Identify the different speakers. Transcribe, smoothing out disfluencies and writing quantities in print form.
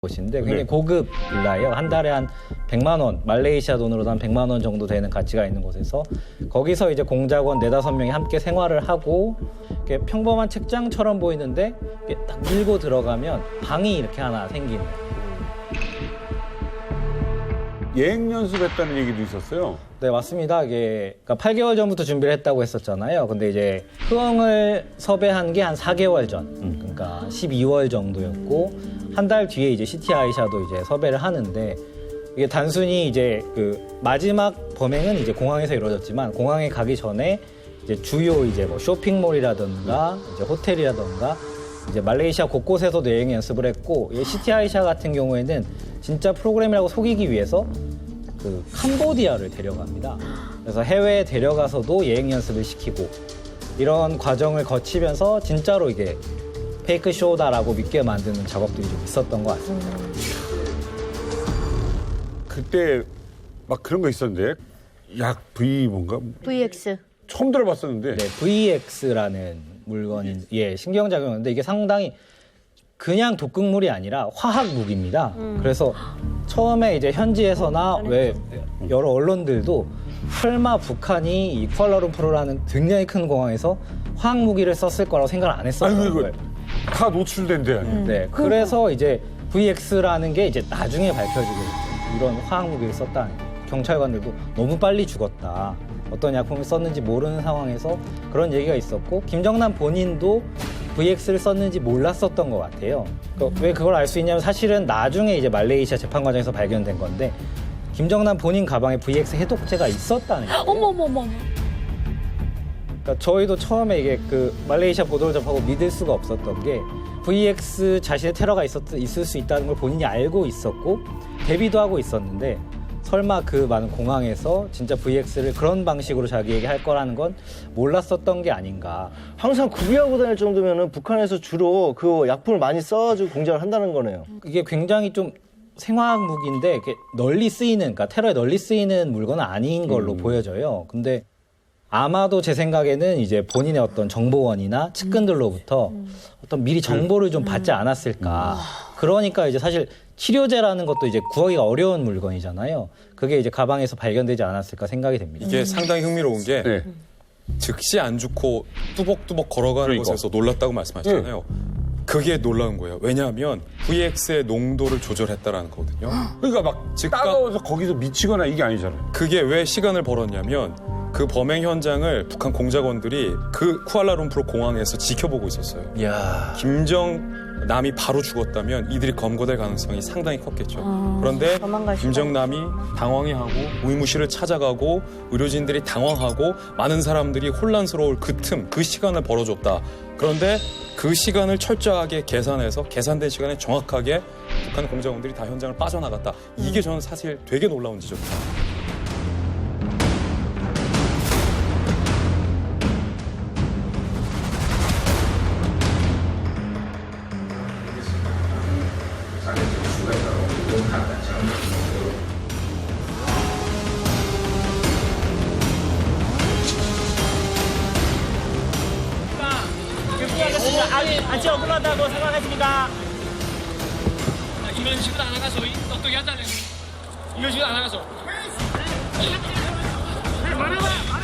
Speaker 1: 곳인데 굉장히 고급 빌라예요. 한 달에 한 100만 원, 말레이시아 돈으로도 한 100만 원 정도 되는 가치가 있는 곳에서 거기서 이제 공작원 4-5명이 함께 생활을 하고 이렇게 평범한 책장처럼 보이는데 이렇게 딱 밀고 들어가면 방이 이렇게 하나 생기는.
Speaker 2: 예행 연습했다는 얘기도 있었어요.
Speaker 1: 네, 맞습니다. 이게 그러니까 8개월 전부터 준비를 했다고 했었잖아요. 근데 이제 흐엉을 섭외한 게 한 4개월 전, 그러니까 12월 정도였고 한 달 뒤에 이제 시티 아이샤도 이제 섭외를 하는데 이게 단순히 이제 그 마지막 범행은 이제 공항에서 이루어졌지만 공항에 가기 전에 이제 주요 이제 뭐 쇼핑몰이라든가 이제 호텔이라든가 이제 말레이시아 곳곳에서도 여행 연습을 했고 시티 아이샤 같은 경우에는 진짜 프로그램이라고 속이기 위해서 그 캄보디아를 데려갑니다. 그래서 해외에 데려가서도 여행 연습을 시키고 이런 과정을 거치면서 진짜로 이게 페이크 쇼다라고 믿게 만드는 작업들이 좀 있었던 것 같습니다.
Speaker 2: 그때 막 그런 거 있었는데 약 V 뭔가
Speaker 3: VX.
Speaker 2: 처음 들어봤었는데
Speaker 1: 네, VX라는 물건인 신경작용인데 이게 상당히 그냥 독극물이 아니라 화학 무기입니다. 그래서 처음에 이제 현지에서나 왜 여러 언론들도 설마 북한이 이 쿠알라룸푸르라는 굉장히 큰 공항에서 화학 무기를 썼을 거라고 생각을 안 했었어요.
Speaker 2: 이거 다 노출된대.
Speaker 1: 네, 그래서 이제 VX라는 게 이제 나중에 밝혀지게 됐죠. 이런 화학 무기를 썼다는 게. 경찰관들도 너무 빨리 죽었다. 어떤 약품을 썼는지 모르는 상황에서 그런 얘기가 있었고 김정남 본인도 VX를 썼는지 몰랐었던 것 같아요. 그러니까 왜 그걸 알 수 있냐면 사실은 나중에 이제 말레이시아 재판 과정에서 발견된 건데 김정남 본인 가방에 VX 해독제가 있었다는 거예요.
Speaker 3: 어머머머.
Speaker 1: 그러니까 저희도 처음에 이게 그 말레이시아 보도를 접하고 믿을 수가 없었던 게 VX 자신의 테러가 있을 수 있다는 걸 본인이 알고 있었고 대비도 하고 있었는데 설마 그 많은 공항에서 진짜 VX를 그런 방식으로 자기에게 할 거라는 건 몰랐었던 게 아닌가.
Speaker 4: 항상 구비하고 다닐 정도면은 북한에서 주로 그 약품을 많이 써가지고 공작을 한다는 거네요.
Speaker 1: 이게 굉장히 좀 생화학 무기인데 이렇게 널리 쓰이는, 그러니까 테러에 널리 쓰이는 물건은 아닌 걸로 보여져요. 근데 아마도 제 생각에는 이제 본인의 어떤 정보원이나 측근들로부터 어떤 미리 정보를 좀 받지 않았을까. 그러니까 이제 사실 치료제라는 것도 이제 구하기가 어려운 물건이잖아요. 그게 이제 가방에서 발견되지 않았을까 생각이 됩니다.
Speaker 5: 이게 상당히 흥미로운 게
Speaker 2: 네.
Speaker 5: 즉시 안 죽고 뚜벅뚜벅 걸어가는
Speaker 2: 그러니까.
Speaker 5: 것에서 놀랐다고 말씀하셨잖아요. 그게 놀라운 거예요. 왜냐하면 VX의 농도를 조절했다라는 거거든요.
Speaker 2: 그러니까 막 따가워서 거기서 미치거나 이게 아니잖아요.
Speaker 5: 그게 왜 시간을 벌었냐면 그 범행 현장을 북한 공작원들이 그 쿠알라룸푸르 공항에서 지켜보고 있었어요.
Speaker 1: 이야.
Speaker 5: 김정남이 바로 죽었다면 이들이 검거될 가능성이 상당히 컸겠죠. 그런데
Speaker 3: 도망갈
Speaker 5: 김정남이 당황해하고 의무실을 찾아가고 의료진들이 당황하고 많은 사람들이 혼란스러울 그 틈, 그 시간을 벌어줬다. 그런데 그 시간을 철저하게 계산해서 계산된 시간에 정확하게 북한 공작원들이 다 현장을 빠져나갔다. 이게 저는 사실 되게 놀라운 지점입니다.
Speaker 6: 안치 억울하다고 생각했습니까?
Speaker 7: 이런 식으로 안 나가서 어떻게 하자는 이런 식으로 안 나가서 말해봐.